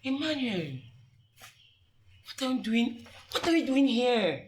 Emmanuel, what are you doing? What are you doing here?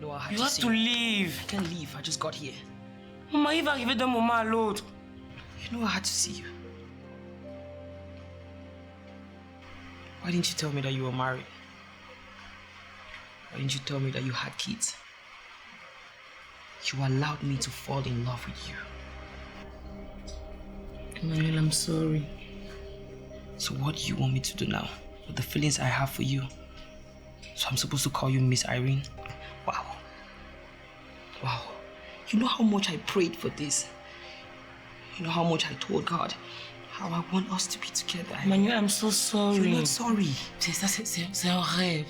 No, I have you to have to leave. I can't leave. I just got here. Maman, il va arriver d'un moment à l'autre. You know I had to see you. Why didn't you tell me that you were married? Why didn't you tell me that you had kids? You allowed me to fall in love with you. Emmanuel, I'm sorry. So what do you want me to do now with the feelings I have for you? So I'm supposed to call you Miss Irene? Wow. Wow. You know how much I prayed for this? You know how much I told God how I want us to be together? Emmanuel, I'm so sorry. You're not sorry. C'est un rêve.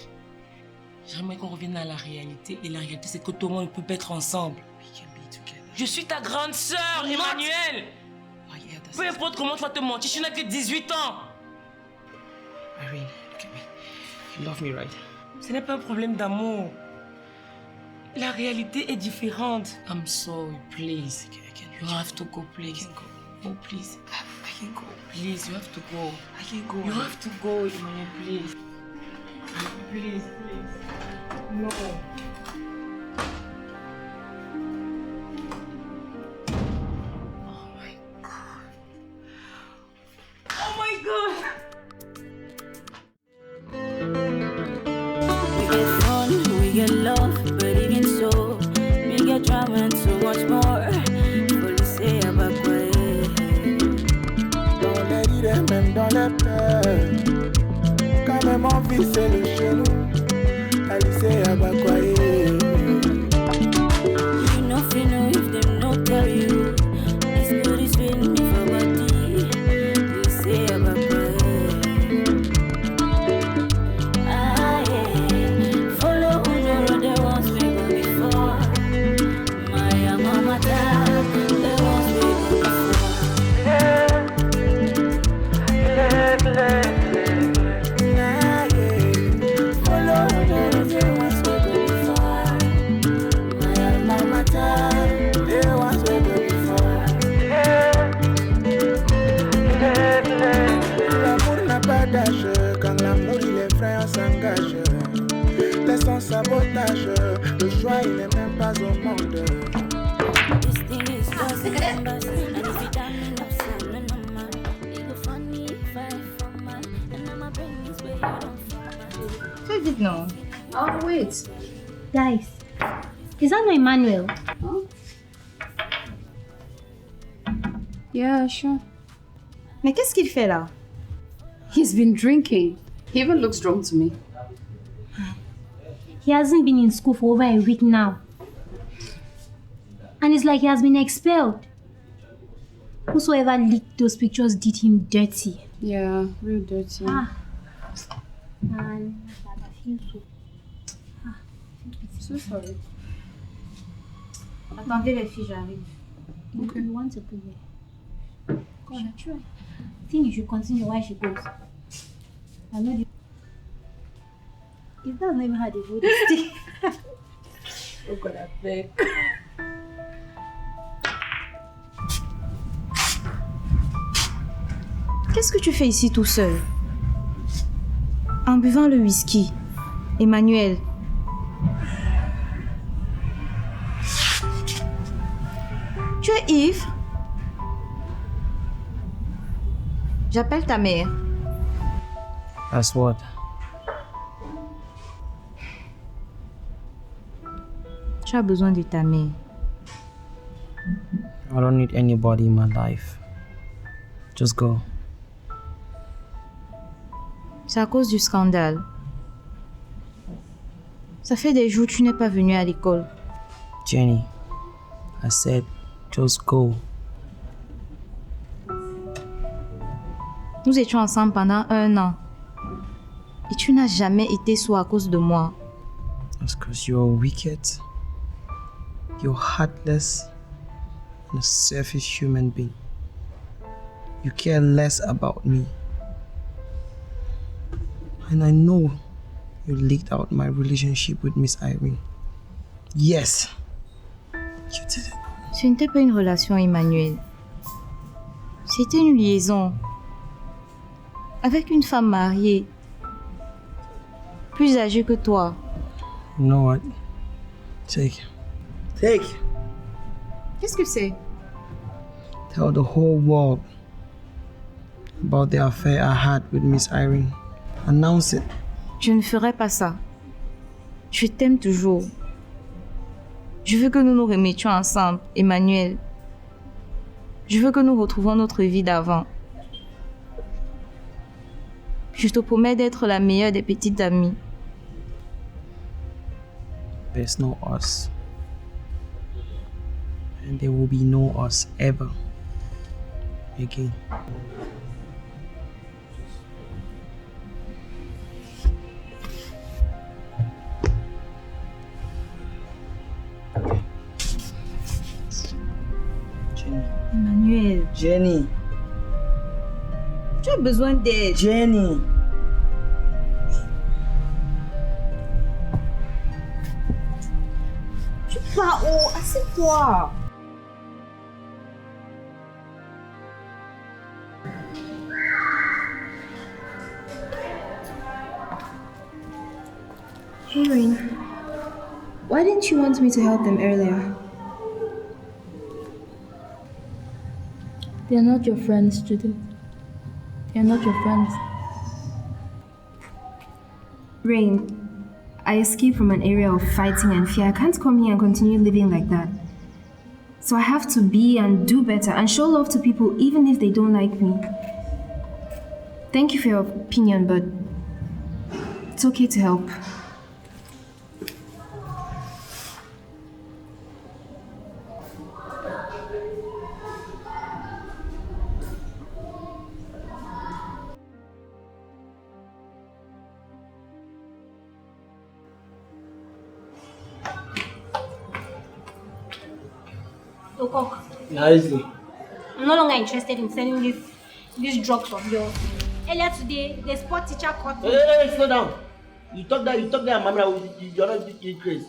J'aimerais qu'on revienne à la réalité. Et la réalité, c'est que tout le monde ne peut pas être ensemble. We can be together. Je suis ta grande sœur, Emmanuel. Peu importe comment tu vas te mentir, je n'ai que 18 ans. Irene, look at me. You love me, right? Ce n'est pas un problème d'amour. La réalité est différente. I'm sorry, please. You have to go, please. Oh, please. I can go. Please, you have to go. I can go. You have to go, Emmanuel, please. Please, please. No. Oh my God. Oh my God. We get fun, we get love, but even so, we get drama and so much more. Faut laisser évacuer. Dans les idées, même dans les peurs. Quand même envie, c'est le genou. À laisser évacuer. You know, if them no tell you, it's good, it's with me for body. Laisser évacuer. Ah yeah, follow who know the ones we go before. My mama died, the ones we go before. Ah, yeah. Follow the ones we go before. My mama died. The ones we go before. L'amour n'a pas d'âge. Quand l'amour il est vrai, on s'engage. Laisse son sabotage. Le choix il n'est même pas au monde. This thing is just numbers, and if you damn enough, son, no man. You go funny if I for man, and I'ma bring this way you don't feel man. Fais vite, non. Oh, wait. Guys, is that not Emmanuel? Yeah, sure. Mais qu'est-ce qu'il fait là? He's been drinking. He even looks drunk to me. He hasn't been in school for over a week now. And it's like he has been expelled. Whosoever leaked those pictures did him dirty. Yeah, real dirty. Ah. Man, I feel so. So sorry. Attendez les filles, j'arrive. Okay. You want to go there? Go on, try. I think you should continue while she goes. I know the... Is that not even how they do this thing? Oh God, I beg. Qu'est-ce que tu fais ici tout seul? En buvant le whisky. Emmanuel. Tu es Yves? J'appelle ta mère. That's what? Tu as besoin de ta mère. I don't need anybody in my life. Just go. C'est à cause du scandale. Ça fait des jours que tu n'es pas venu à l'école. Jenny, I said, just go. Nous étions ensemble pendant 1 an. Et tu n'as jamais été sous à cause de moi. That's because you're wicked. You're heartless and a selfish human being. You care less about me. And I know you leaked out my relationship with Miss Irene. Yes, you did it. Ce n'était pas une relation, Emmanuel. C'était une liaison. Avec une femme mariée. Plus âgée que toi. You know what? Take. Qu'est-ce que c'est? Tell the whole world about the affair I had with Miss Irene. Announce it. Je ne ferai pas ça. Je t'aime toujours. Je veux que nous nous remettions ensemble, Emmanuel. Je veux que nous retrouvions notre vie d'avant. Je te promets d'être la meilleure des petites amies. There's no us. And there will be no us ever again. Emmanuel, Jenny. tu as besoin d'aide. Jenny. Tu pars où? Assieds-toi. Irene, why didn't you want me to help them earlier? They're not your friends, Judith. They're not your friends. Rain, I escaped from an area of fighting and fear. I can't come here and continue living like that. So I have to be and do better and show love to people even if they don't like me. Thank you for your opinion, but it's okay to help. Okok, Nicely. I'm no longer interested in selling these drugs of yours. Earlier today, the sport teacher caught me. Hey, slow down. You talk that, Mama, you're not crazy.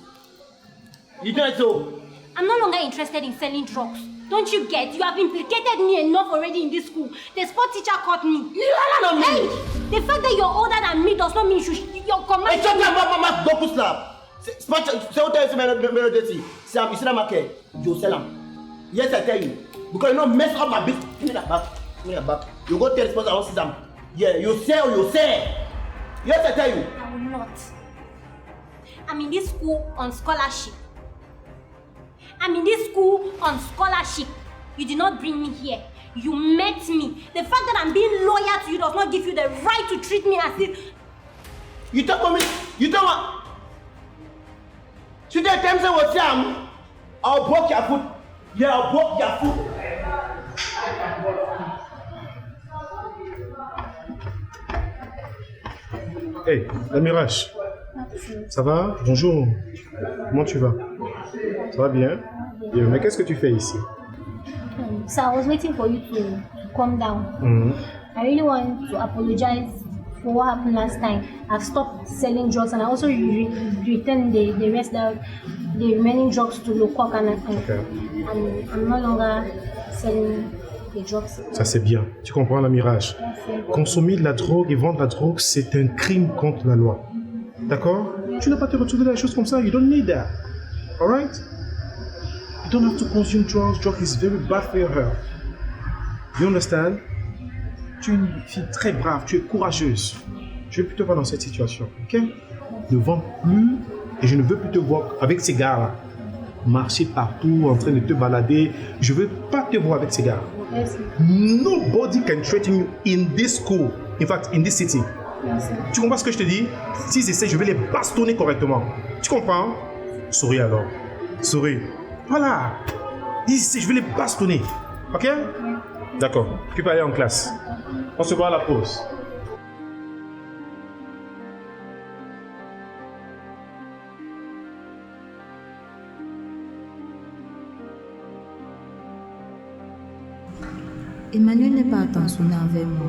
You don't so. I'm no longer interested in selling drugs. Don't you get? You have implicated me enough already in this school. The sport teacher caught me. Hey, the fact that you're older than me does not mean you're commanding. Hey, talk that, Mama, don't push slap. Sport, say what else, melody. Sam, you see that market? You sell them. Yes, I tell you. Because you don't mess up my business. Give me that back. Give me that back. You go tell the sponsor I don't see them. Yeah, you sell. Yes, I tell you. I will not. I'm in this school on scholarship. You did not bring me here. You met me. The fact that I'm being loyal to you does not give you the right to treat me as if... You talk about me. You talk about... Today, times I was young, I'll broke your foot. Yeah, I'll broke your foot. Hey, l'Amirage. Ça va? Bonjour. Comment tu vas? Ça va bien? Bien. Mais qu'est-ce que tu fais ici? So I was waiting for you to calm down. I really want to apologize for what happened last time. I've stopped selling drugs and I also returned the remaining drugs to Lokok and I'm no longer selling the drugs. Ça c'est bien. Tu comprends l'Amirage? Consommer de la drogue et vendre la drogue, c'est un crime contre la loi. D'accord? Tu n'as pas te retrouver dans les choses comme ça. You don't need that. Alright? You don't have to consume drugs. Drugs is very bad for your health. You understand? Tu es une fille très brave, tu es courageuse. Je ne veux plus te voir dans cette situation, ok? Ne vends plus et je ne veux plus te voir avec ces gars-là. Marcher partout, en train de te balader. Je ne veux pas te voir avec ces gars. Nobody can threaten you in this school. In fact, in this city. Tu comprends ce que je te dis? S'ils essaient, je vais les bastonner correctement. Tu comprends? Souris alors. Souris. Voilà. Ils essaient, je vais les bastonner. Ok? D'accord. Tu peux aller en classe. On se voit à la pause. Emmanuel n'est pas attentionné envers moi.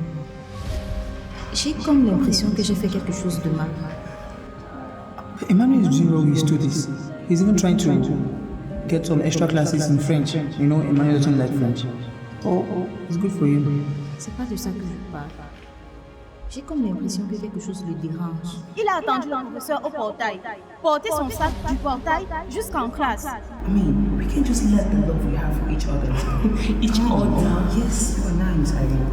J'ai comme l'impression que j'ai fait quelque chose de mal. Emmanuel is doing what we used to this. He's even trying to get some extra classes in French. You know, Emmanuel doesn't like French. Oh, it's good for him. C'est pas de ça que je parle. J'ai comme l'impression que quelque chose le dérange. Il a attendu le professeur au portail, porter son sac du portail jusqu'en classe. I mean, we can't just let the love we have for each other. Each other? Yes, you are nice, Irene.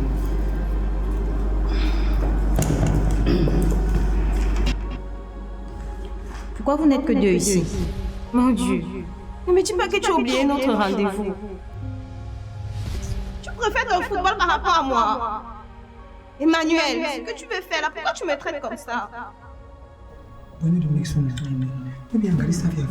Pourquoi vous n'êtes que deux ici? Mon Dieu. Ne me dis pas que tu as oublié notre rendez-vous. Tu préfères le football par rapport à moi. Emmanuel, ce que tu veux faire là, pourquoi tu me traites comme ça? Bonne de make some time. Maybe I'm going to start here.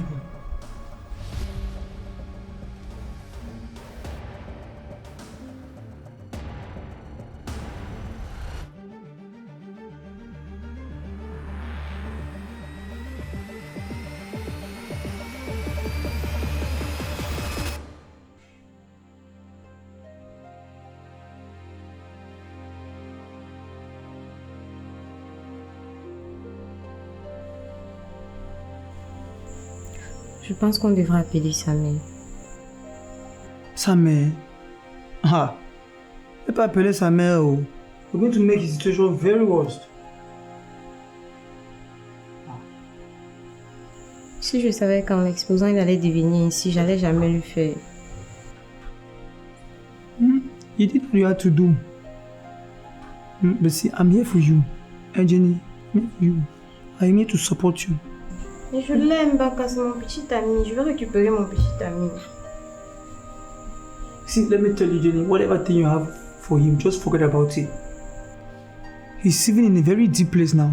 Je pense qu'on devrait appeler sa mère. Sa mère? Ah, elle peut appeler sa mère. Oh. We're going to make his situation very worst. Si je savais qu'en l'exposant il allait devenir ici, j'allais jamais le faire. You did what you had to do. But see, I'm here for you. Hey Jenny, I'm here for you. I'm here to support you. Mais je l'aime, Baka, c'est mon petit ami. Je vais récupérer mon petit ami. See, let me tell you, Jenny, whatever thing you have for him, just forget about it. He's living in a very deep place now.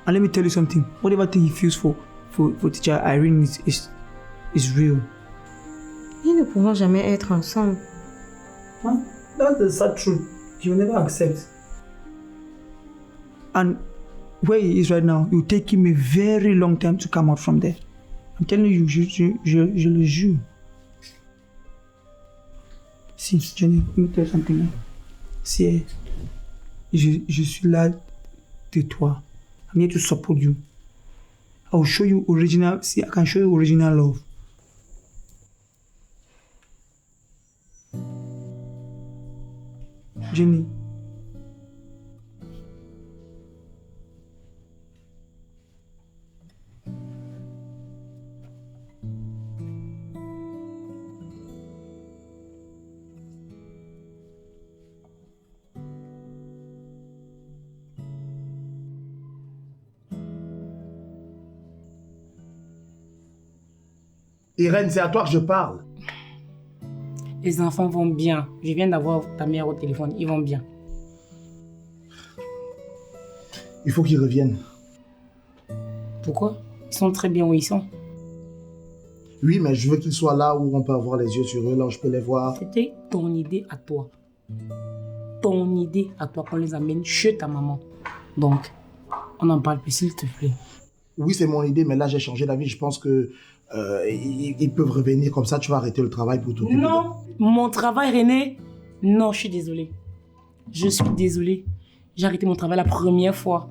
And let me tell you something, whatever thing he feels for teacher Irene is real. Ils ne pourront jamais être ensemble. Huh? That's the sad truth. He will never accept. And where he is right now, it will take him a very long time to come out from there. I'm telling you, je le jure. Si, Jenny, let me tell you something. Si, je suis là de toi. I'm here to support you. I will show you original, see, I can show you original love. Jenny. Irène, c'est à toi que je parle. Les enfants vont bien. Je viens d'avoir ta mère au téléphone. Ils vont bien. Il faut qu'ils reviennent. Pourquoi? Ils sont très bien où ils sont. Oui, mais je veux qu'ils soient là où on peut avoir les yeux sur eux, là où je peux les voir. C'était ton idée à toi. Ton idée à toi qu'on les amène chez ta maman. Donc, on n'en parle plus, s'il te plaît. Oui, c'est mon idée, mais là, j'ai changé d'avis. Je pense que ils peuvent revenir comme ça. Tu vas arrêter le travail pour tout. Non, mon travail, René. Non, je suis désolée. Je suis désolée. J'ai arrêté mon travail la première fois.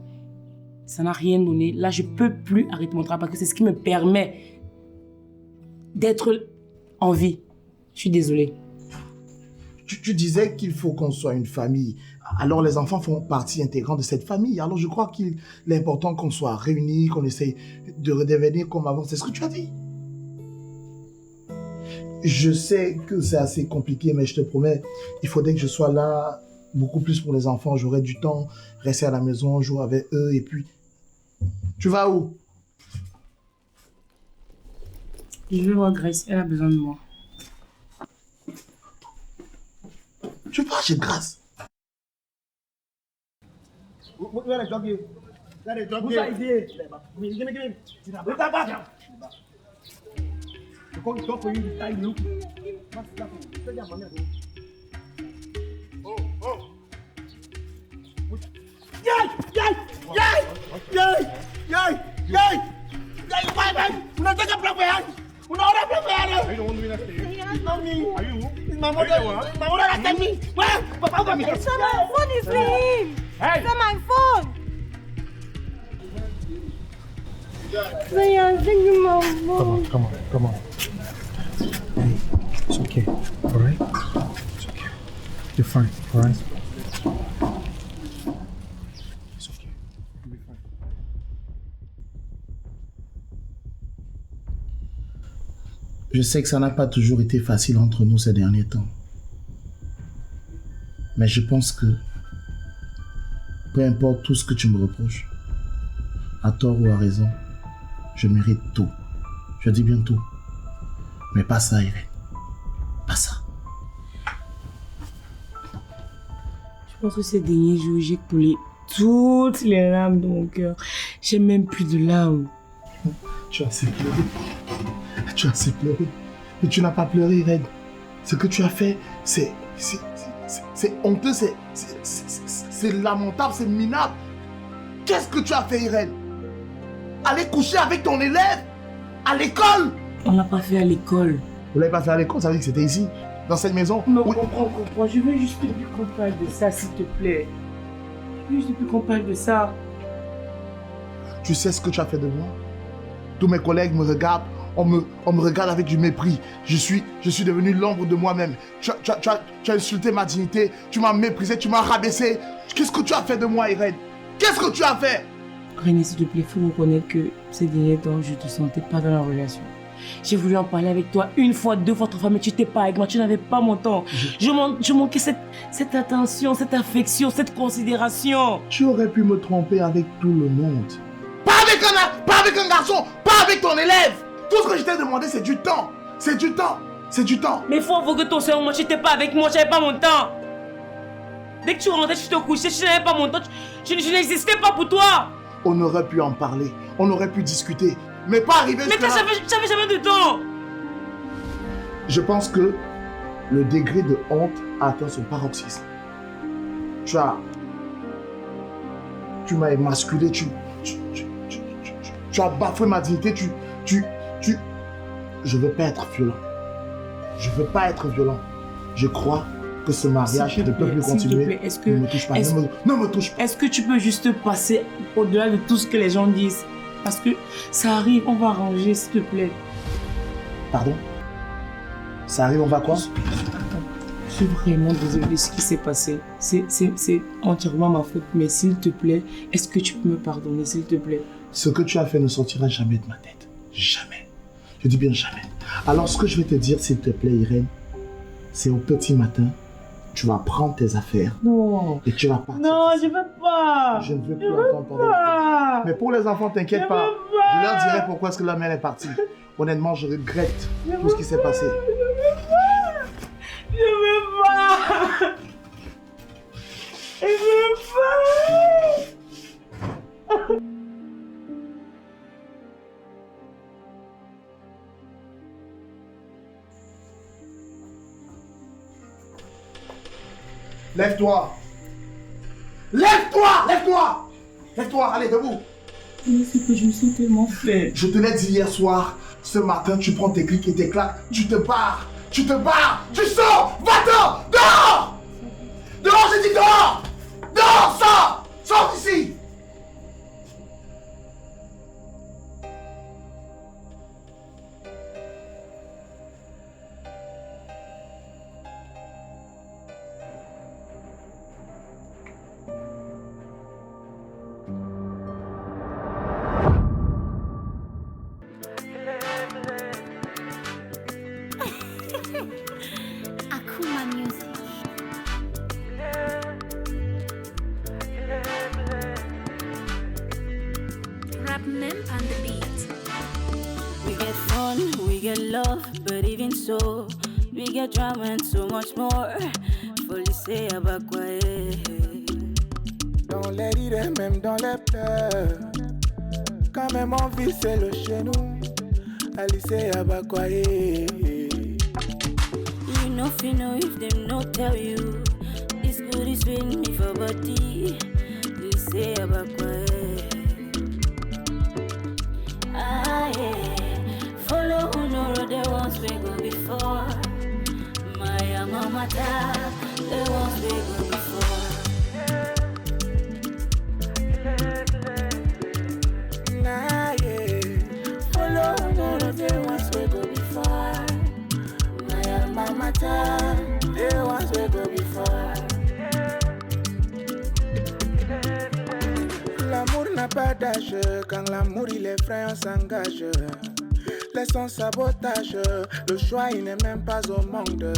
Ça n'a rien donné. Là, je ne peux plus arrêter mon travail parce que c'est ce qui me permet d'être en vie. Je suis désolée. Tu disais qu'il faut qu'on soit une famille. Alors les enfants font partie intégrante de cette famille. Alors je crois qu'il est important qu'on soit réunis, qu'on essaye de redevenir comme avant. C'est ce que tu as dit. Je sais que c'est assez compliqué, mais je te promets, il faudrait que je sois là beaucoup plus pour les enfants. J'aurai du temps, rester à la maison, jouer avec eux et puis... Tu vas où? Je vais voir Grace, elle a besoin de moi. Tu vas chez Grace? Où est le jogging? Où est le jogging? Come on. fine, alright? Je sais que ça n'a pas toujours été facile entre nous ces derniers temps. Mais je pense que, peu importe tout ce que tu me reproches, à tort ou à raison, je mérite tout. Je dis bien tout. Mais pas ça, Irène. Pas ça. Je pense que ces derniers jours, j'ai coulé toutes les larmes de mon cœur. J'ai même plus de larmes. Tu as assez pleuré. Tu as assez pleuré. Mais tu n'as pas pleuré, Irène. Ce que tu as fait, c'est honteux, c'est lamentable, c'est minable. Qu'est-ce que tu as fait, Irène? Aller coucher avec ton élève à l'école? On l'a pas fait à l'école. Vous l'avez pas fait à l'école, ça veut dire que c'était ici, dans cette maison? Non, oui. comprends. Je veux juste plus qu'on parle de ça, s'il te plaît. Je veux juste plus qu'on parle de ça. Tu sais ce que tu as fait de moi? Tous mes collègues me regardent, on me regarde avec du mépris. Je suis devenu l'ombre de moi-même. Tu as insulté ma dignité, tu m'as méprisé, tu m'as rabaissé. Qu'est-ce que tu as fait de moi, Irène? Qu'est-ce que tu as fait? René, s'il te plaît, il faut reconnaître que ces derniers temps, je ne te sentais pas dans la relation. J'ai voulu en parler avec toi une fois, deux fois, trois fois, mais tu n'étais pas avec moi, tu n'avais pas mon temps. Je manquais cette attention, cette affection, cette considération. Tu aurais pu me tromper avec tout le monde. Pas avec un garçon, pas avec ton élève. Tout ce que je t'ai demandé, c'est du temps. C'est du temps. Mais il faut avouer que ton seul moment, tu n'étais pas avec moi, je n'avais pas mon temps. Dès que tu rentrais, tu te couchais, je n'avais pas mon temps, je n'existais pas pour toi. On aurait pu en parler, on aurait pu discuter, mais pas arriver jusqu'à là. Mais j'avais jamais de temps. Je pense que le degré de honte a atteint son paroxysme. Tu m'as émasculé, tu as bafoué ma dignité, Je veux pas être violent. Je crois que ce mariage ne peut plus continuer. Ne me touche pas. Ne me touche pas. Est-ce que tu peux juste passer au-delà de tout ce que les gens disent? Parce que ça arrive, on va arranger, s'il te plaît. Pardon? Ça arrive, on va quoi? Je suis vraiment désolée de ce qui s'est passé. C'est entièrement ma faute. Mais s'il te plaît, est-ce que tu peux me pardonner, s'il te plaît? Ce que tu as fait ne sortira jamais de ma tête. Jamais. Je dis bien jamais. Alors ce que je vais te dire, s'il te plaît, Irène, c'est au petit matin, tu vas prendre tes affaires. Non. Et tu vas partir. Non, je veux pas. Je ne veux plus entendre parler. Mais pour les enfants, t'inquiète pas. Je leur dirai pourquoi est-ce que la mère est partie. Honnêtement, je regrette tout ce qui s'est passé. Je veux pas. Je veux pas. Lève-toi! Lève-toi! Lève-toi! Lève-toi, allez, debout! Mais c'est que je me sens tellement faible. Je te l'ai dit hier soir, ce matin, tu prends tes clics et tes claques, tu te barres! Tu sors! Va-t'en! Dehors! Dehors, j'ai dit dehors! Dehors, sors! Sors d'ici! Akuma Music. Rapman on the beat. We get fun, we get love, but even so, we get drama and so much more. Faut laisser abakwaye. Dans les rires, même dans les pleurs. Quand même envie, c'est le chez nous. Alice Abakwaye. You know, if them no tell you, this good is with me for body. Alice Abakwaye. Ah yeah, follow who no road the ones we go before. My mama the ones we go before. Nah yeah, follow who no road the ones we go before. My mama the ones we go before. n'a pas d'âge, quand l'amour il est frais, on s'engage. Laissons sabotage, le choix il n'est même pas au monde.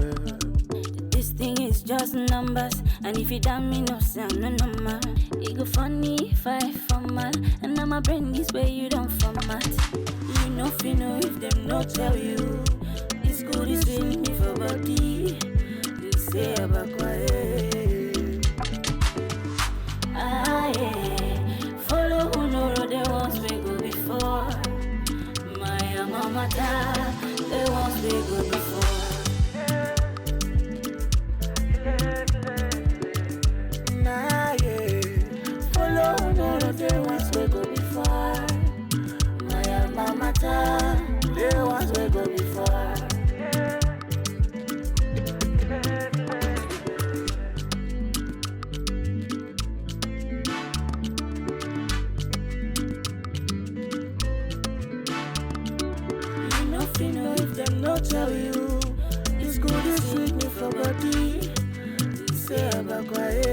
This thing is just numbers, and if you damn me, no sound, no number. It go funny if I formal, and now my brain this way you don't format. You know if them not tell you, it's good, it's sweet me for body. You say about quiet. Ah yeah, follow who know the ones we go before. My mama, the ones we go before. Follow the ones we go before. My mama, the ones we go before. You know if them not tell you, it's good, it's sweet me for body. You say about quiet.